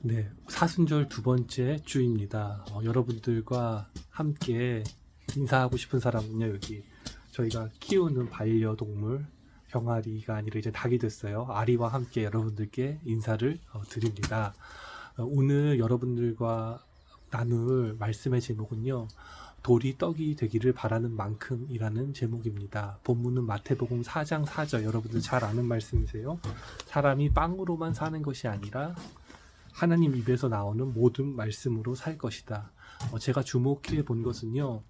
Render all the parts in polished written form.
네, 사순절 두 번째 주입니다. 여러분들과 함께 인사하고 싶은 사람은요, 여기 저희가 키우는 반려동물 병아리가 아니라 이제 닭이 됐어요. 아리와 함께 여러분들께 인사를 드립니다. 오늘 여러분들과 나눌 말씀의 제목은요, 돌이 떡이 되기를 바라는 만큼이라는 제목입니다. 본문은 마태복음 4장 4절, 여러분들 잘 아는 말씀이세요. 사람이 빵으로만 사는 것이 아니라 하나님 입에서 나오는 모든 말씀으로 살 것이다. 제가 주목해 본 것은요,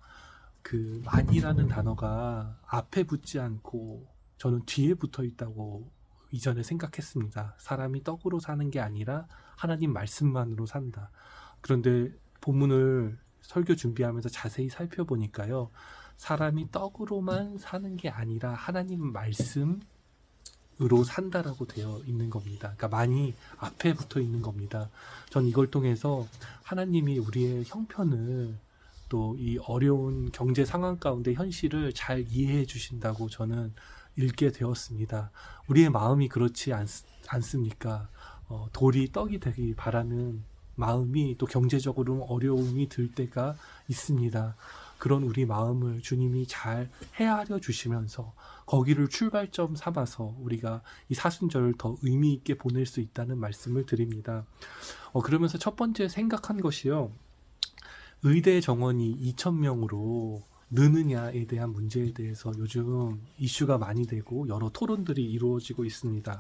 그 만이라는 단어가 앞에 붙지 않고 저는 뒤에 붙어 있다고 이전에 생각했습니다. 사람이 떡으로 사는 게 아니라 하나님 말씀만으로 산다. 그런데 본문을 설교 준비하면서 자세히 살펴보니까요, 사람이 떡으로만 사는 게 아니라 하나님 말씀 으로 산다라고 되어 있는 겁니다. 그러니까 많이 앞에 붙어 있는 겁니다. 전 이걸 통해서 하나님이 우리의 형편을 또 이 어려운 경제 상황 가운데 현실을 잘 이해해 주신다고 저는 읽게 되었습니다. 우리의 마음이 그렇지 않습니까? 돌이 떡이 되길 바라는 마음이 또 경제적으로 어려움이 들 때가 있습니다. 그런 우리 마음을 주님이 잘 헤아려 주시면서 거기를 출발점 삼아서 우리가 이 사순절을 더 의미 있게 보낼 수 있다는 말씀을 드립니다. 그러면서 첫 번째 생각한 것이요, 의대 정원이 2,000명으로 느느냐에 대한 문제에 대해서 요즘 이슈가 많이 되고 여러 토론들이 이루어지고 있습니다.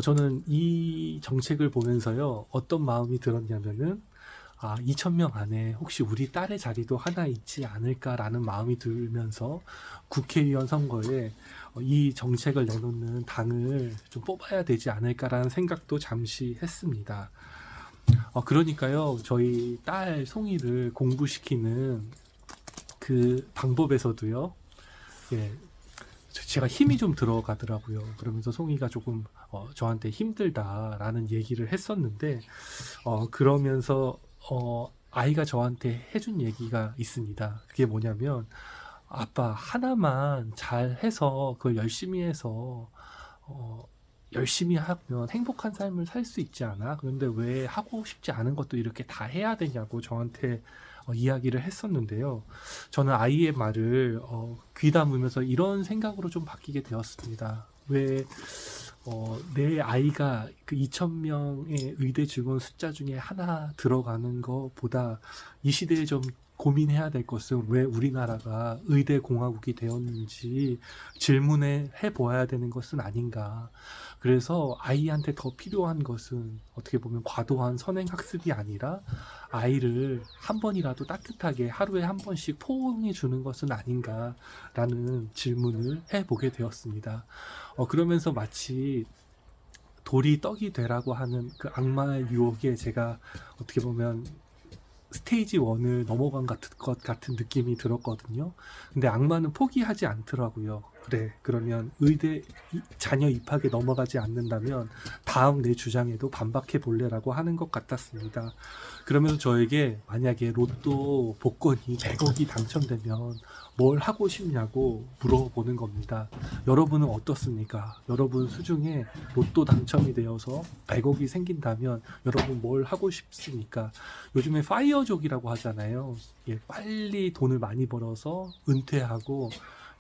저는 이 정책을 보면서요, 어떤 마음이 들었냐면은, 2,000명 안에 혹시 우리 딸의 자리도 하나 있지 않을까라는 마음이 들면서 국회의원 선거에 이 정책을 내놓는 당을 좀 뽑아야 되지 않을까라는 생각도 잠시 했습니다. 그러니까요, 저희 딸 송이를 공부시키는 그 방법에서도요, 예, 제가 힘이 좀 들어가더라고요. 그러면서 송이가 조금 저한테 힘들다라는 얘기를 했었는데, 그러면서 아이가 저한테 해준 얘기가 있습니다. 그게 뭐냐면, 아빠 하나만 잘 해서 그걸 열심히 해서 어, 열심히 하면 행복한 삶을 살 수 있지 않아? 그런데 왜 하고 싶지 않은 것도 이렇게 다 해야 되냐고 저한테 이야기를 했었는데요. 저는 아이의 말을 귀담으면서 이런 생각으로 좀 바뀌게 되었습니다. 왜 내 아이가 그 2,000명의 의대 직원 숫자 중에 하나 들어가는 것보다 이 시대에 좀 고민해야 될 것은 왜 우리나라가 의대 공화국이 되었는지 질문해 보아야 되는 것은 아닌가. 그래서 아이한테 더 필요한 것은 어떻게 보면 과도한 선행학습이 아니라 아이를 한 번이라도 따뜻하게 하루에 한 번씩 포옹해 주는 것은 아닌가라는 질문을 해보게 되었습니다. 그러면서 마치 돌이 떡이 되라고 하는 그 악마의 유혹에 제가 어떻게 보면 스테이지 1을 넘어간 것 같은 느낌이 들었거든요. 근데 악마는 포기하지 않더라고요. 그래, 그러면 의대 자녀 입학에 넘어가지 않는다면 다음 내 주장에도 반박해 볼래라고 하는 것 같았습니다. 그러면서 저에게 만약에 로또 복권이 100억이 당첨되면 뭘 하고 싶냐고 물어보는 겁니다. 여러분은 어떻습니까? 여러분 수중에 로또 당첨이 되어서 100억이 생긴다면 여러분 뭘 하고 싶습니까? 요즘에 파이어족이라고 하잖아요. 예, 빨리 돈을 많이 벌어서 은퇴하고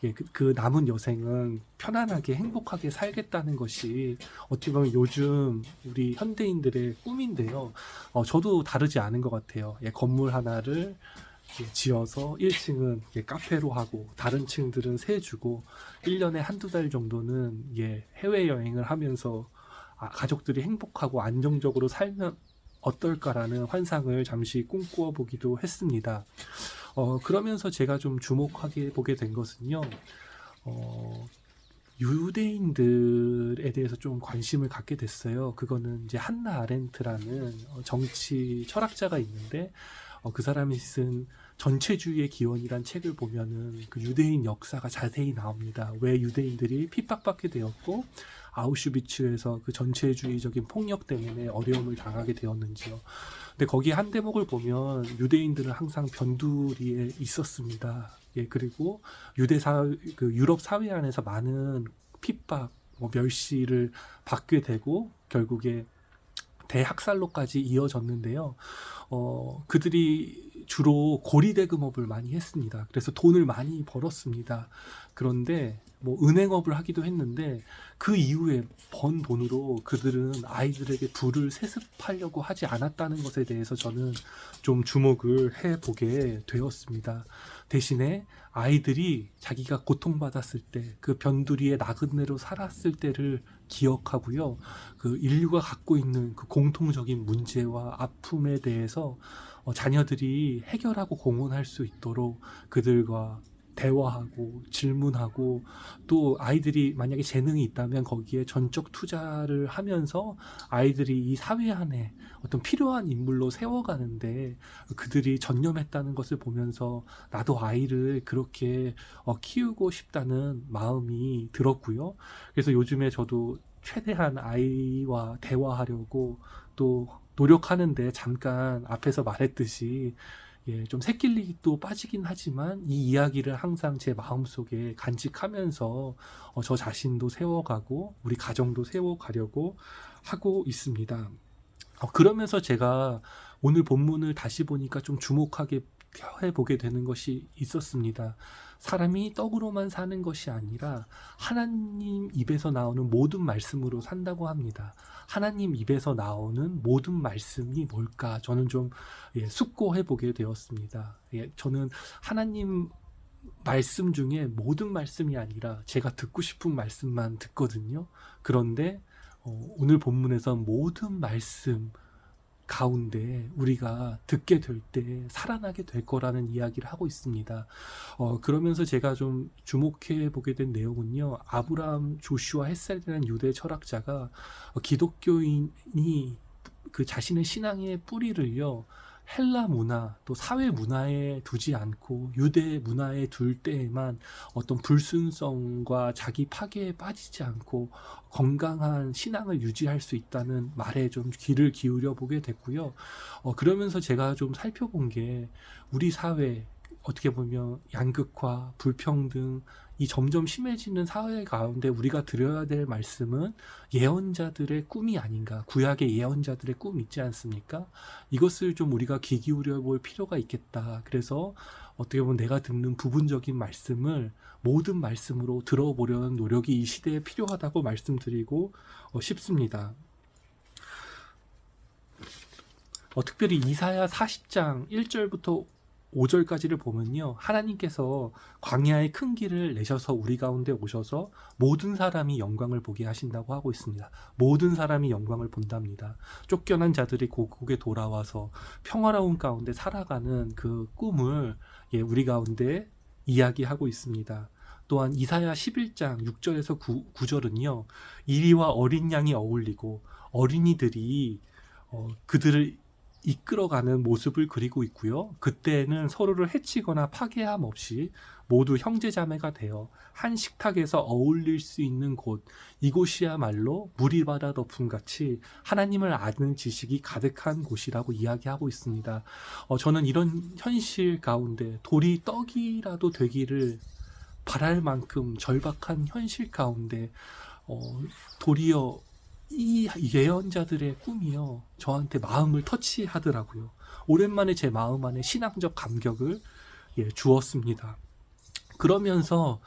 예, 그 남은 여생은 편안하게 행복하게 살겠다는 것이 어떻게 보면 요즘 우리 현대인들의 꿈인데요. 저도 다르지 않은 것 같아요. 예, 건물 하나를 지어서 1층은 카페로 하고 다른 층들은 세 주고 1년에 한두 달 정도는 해외여행을 하면서 가족들이 행복하고 안정적으로 살면 어떨까라는 환상을 잠시 꿈꾸어 보기도 했습니다. 그러면서 제가 좀 주목하게 보게 된 것은요, 어, 유대인들에 대해서 좀 관심을 갖게 됐어요. 그거는 이제 한나 아렌트라는 정치 철학자가 있는데, 그 사람이 쓴 전체주의의 기원이란 책을 보면은 그 유대인 역사가 자세히 나옵니다. 왜 유대인들이 핍박받게 되었고, 아우슈비츠에서 그 전체주의적인 폭력 때문에 어려움을 당하게 되었는지요. 근데 거기 한 대목을 보면 유대인들은 항상 변두리에 있었습니다. 예, 그리고 그 유럽 사회 안에서 많은 핍박, 멸시를 받게 되고 결국에 대학살로까지 이어졌는데요. 그들이 주로 고리대금업을 많이 했습니다. 그래서 돈을 많이 벌었습니다. 그런데 뭐 은행업을 하기도 했는데 그 이후에 번 돈으로 그들은 아이들에게 불을 세습하려고 하지 않았다는 것에 대해서 저는 좀 주목을 해보게 되었습니다. 대신에 아이들이 자기가 고통받았을 때, 그 변두리에 나그네로 살았을 때를 기억하고요. 그 인류가 갖고 있는 그 공통적인 문제와 아픔에 대해서 자녀들이 해결하고 공헌할 수 있도록 그들과 대화하고 질문하고, 또 아이들이 만약에 재능이 있다면 거기에 전적 투자를 하면서 아이들이 이 사회 안에 어떤 필요한 인물로 세워가는데 그들이 전념했다는 것을 보면서 나도 아이를 그렇게 키우고 싶다는 마음이 들었고요. 그래서 요즘에 저도 최대한 아이와 대화하려고 또 노력하는데, 잠깐 앞에서 말했듯이 좀 새끼리도 빠지긴 하지만 이 이야기를 항상 제 마음속에 간직하면서 저 자신도 세워가고 우리 가정도 세워가려고 하고 있습니다. 그러면서 제가 오늘 본문을 다시 보니까 좀 주목하게 해보게 되는 것이 있었습니다. 사람이 떡으로만 사는 것이 아니라 하나님 입에서 나오는 모든 말씀으로 산다고 합니다. 하나님 입에서 나오는 모든 말씀이 뭘까? 저는 좀 숙고해 보게 되었습니다. 저는 하나님 말씀 중에 모든 말씀이 아니라 제가 듣고 싶은 말씀만 듣거든요. 그런데 오늘 본문에서 모든 말씀 가운데 우리가 듣게 될 때 살아나게 될 거라는 이야기를 하고 있습니다. 그러면서 제가 좀 주목해 보게 된 내용은요, 아브라함, 조슈아, 헷셀이라는 유대 철학자가 기독교인이 그 자신의 신앙의 뿌리를요, 헬라 문화 또 사회 문화에 두지 않고 유대 문화에 둘 때에만 어떤 불순성과 자기 파괴에 빠지지 않고 건강한 신앙을 유지할 수 있다는 말에 좀 귀를 기울여 보게 됐고요. 그러면서 제가 좀 살펴본 게, 우리 사회 어떻게 보면 양극화, 불평등 이 점점 심해지는 사회 가운데 우리가 드려야 될 말씀은 예언자들의 꿈이 아닌가, 구약의 예언자들의 꿈 있지 않습니까? 이것을 좀 우리가 귀 기울여 볼 필요가 있겠다. 그래서 어떻게 보면 내가 듣는 부분적인 말씀을 모든 말씀으로 들어보려는 노력이 이 시대에 필요하다고 말씀드리고 싶습니다. 특별히 이사야 40장 1절부터 5절까지를 보면요, 하나님께서 광야의 큰 길을 내셔서 우리 가운데 오셔서 모든 사람이 영광을 보게 하신다고 하고 있습니다. 모든 사람이 영광을 본답니다. 쫓겨난 자들이 고국에 돌아와서 평화로운 가운데 살아가는 그 꿈을 우리 가운데 이야기하고 있습니다. 또한 이사야 11장 6절에서 9절은요, 이리와 어린 양이 어울리고 어린이들이 그들을 이끌어가는 모습을 그리고 있고요. 그때는 서로를 해치거나 파괴함 없이 모두 형제자매가 되어 한 식탁에서 어울릴 수 있는 곳, 이곳이야말로 물이 바다 덮음같이 하나님을 아는 지식이 가득한 곳이라고 이야기하고 있습니다. 저는 이런 현실 가운데 돌이 떡이라도 되기를 바랄 만큼 절박한 현실 가운데 도리어 이 예언자들의 꿈이요, 저한테 마음을 터치하더라고요. 오랜만에 제 마음 안에 신앙적 감격을 주었습니다. 그러면서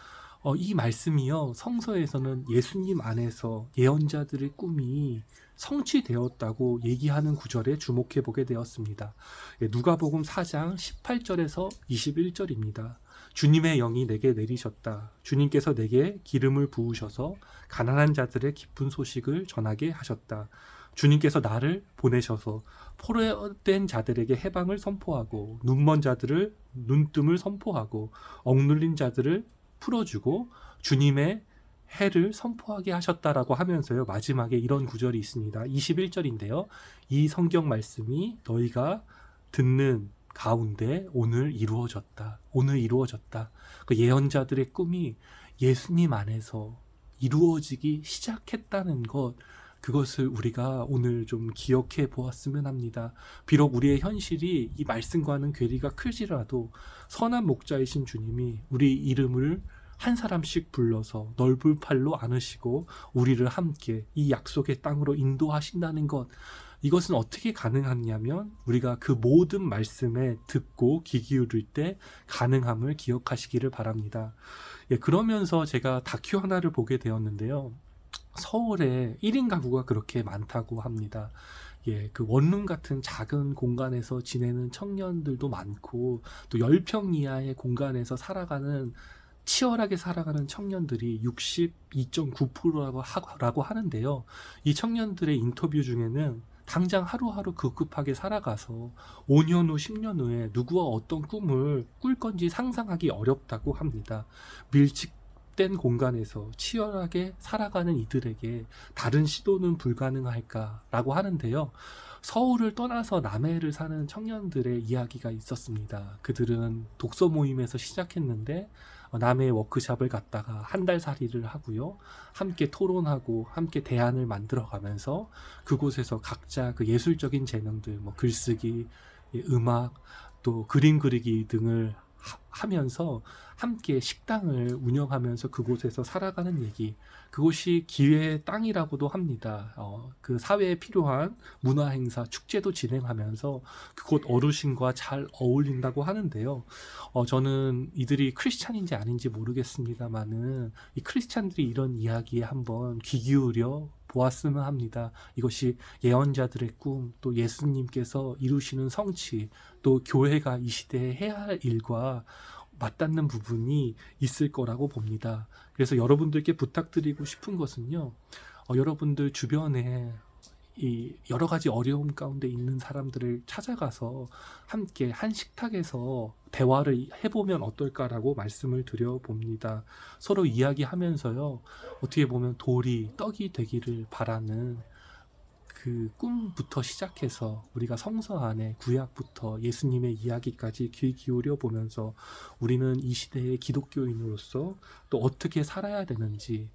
이 말씀이요, 성서에서는 예수님 안에서 예언자들의 꿈이 성취되었다고 얘기하는 구절에 주목해 보게 되었습니다. 누가복음 4장 18절에서 21절입니다. 주님의 영이 내게 내리셨다. 주님께서 내게 기름을 부으셔서 가난한 자들의 기쁜 소식을 전하게 하셨다. 주님께서 나를 보내셔서 포로된 자들에게 해방을 선포하고 눈먼 자들을 눈뜸을 선포하고 억눌린 자들을 풀어주고 주님의 해를 선포하게 하셨다라고 하면서요, 마지막에 이런 구절이 있습니다. 21절인데요. 이 성경 말씀이 너희가 듣는 가운데 오늘 이루어졌다. 오늘 이루어졌다. 그 예언자들의 꿈이 예수님 안에서 이루어지기 시작했다는 것, 그것을 우리가 오늘 좀 기억해 보았으면 합니다. 비록 우리의 현실이 이 말씀과는 괴리가 크지라도 선한 목자이신 주님이 우리 이름을 한 사람씩 불러서 넓은 팔로 안으시고 우리를 함께 이 약속의 땅으로 인도하신다는 것, 이것은 어떻게 가능하냐면 우리가 그 모든 말씀에 듣고 귀 기울일 때 가능함을 기억하시기를 바랍니다. 예, 그러면서 제가 다큐 하나를 보게 되었는데요. 서울에 1인 가구가 그렇게 많다고 합니다. 예, 그 원룸 같은 작은 공간에서 지내는 청년들도 많고 또 10평 이하의 공간에서 치열하게 살아가는 청년들이 62.9%라고 하는데요. 이 청년들의 인터뷰 중에는 당장 하루하루 급급하게 살아가서 5년 후, 10년 후에 누구와 어떤 꿈을 꿀 건지 상상하기 어렵다고 합니다. 밀집된 공간에서 치열하게 살아가는 이들에게 다른 시도는 불가능할까라고 하는데요. 서울을 떠나서 남해를 사는 청년들의 이야기가 있었습니다. 그들은 독서 모임에서 시작했는데 남해 워크숍을 갔다가 한 달 살이를 하고요. 함께 토론하고 함께 대안을 만들어가면서 그곳에서 각자 그 예술적인 재능들, 뭐 글쓰기, 음악, 또 그림 그리기 등을 하면서 함께 식당을 운영하면서 그곳에서 살아가는 얘기, 그곳이 기회의 땅이라고도 합니다. 그 사회에 필요한 문화 행사, 축제도 진행하면서 그곳 어르신과 잘 어울린다고 하는데요. 저는 이들이 크리스찬인지 아닌지 모르겠습니다만은 이 크리스찬들이 이런 이야기에 한번 귀 기울여 보았으면 합니다. 이것이 예언자들의 꿈, 또 예수님께서 이루시는 성취, 또 교회가 이 시대에 해야 할 일과 맞닿는 부분이 있을 거라고 봅니다. 그래서 여러분들께 부탁드리고 싶은 것은요, 여러분들 주변에 이 여러 가지 어려움 가운데 있는 사람들을 찾아가서 함께 한 식탁에서 대화를 해보면 어떨까라고 말씀을 드려봅니다. 서로 이야기하면서요, 어떻게 보면 돌이 떡이 되기를 바라는 그 꿈부터 시작해서 우리가 성서 안에 구약부터 예수님의 이야기까지 귀 기울여 보면서 우리는 이 시대의 기독교인으로서 또 어떻게 살아야 되는지,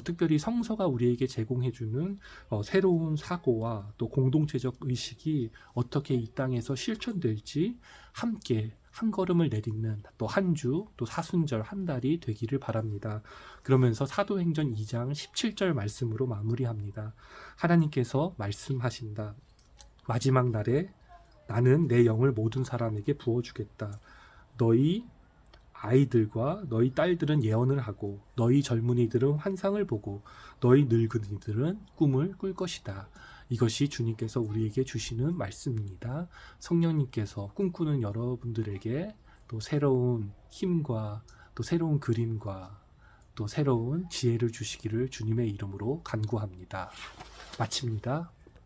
특별히 성서가 우리에게 제공해주는 새로운 사고와 또 공동체적 의식이 어떻게 이 땅에서 실천될지 함께 한 걸음을 내딛는 또 한 주, 또 사순절 한 달이 되기를 바랍니다. 그러면서 사도행전 2장 17절 말씀으로 마무리합니다. 하나님께서 말씀하신다. 마지막 날에 나는 내 영을 모든 사람에게 부어주겠다. 너희 아이들과 너희 딸들은 예언을 하고 너희 젊은이들은 환상을 보고 너희 늙은이들은 꿈을 꿀 것이다. 이것이 주님께서 우리에게 주시는 말씀입니다. 성령님께서 꿈꾸는 여러분들에게 또 새로운 힘과 또 새로운 그림과 또 새로운 지혜를 주시기를 주님의 이름으로 간구합니다. 마칩니다.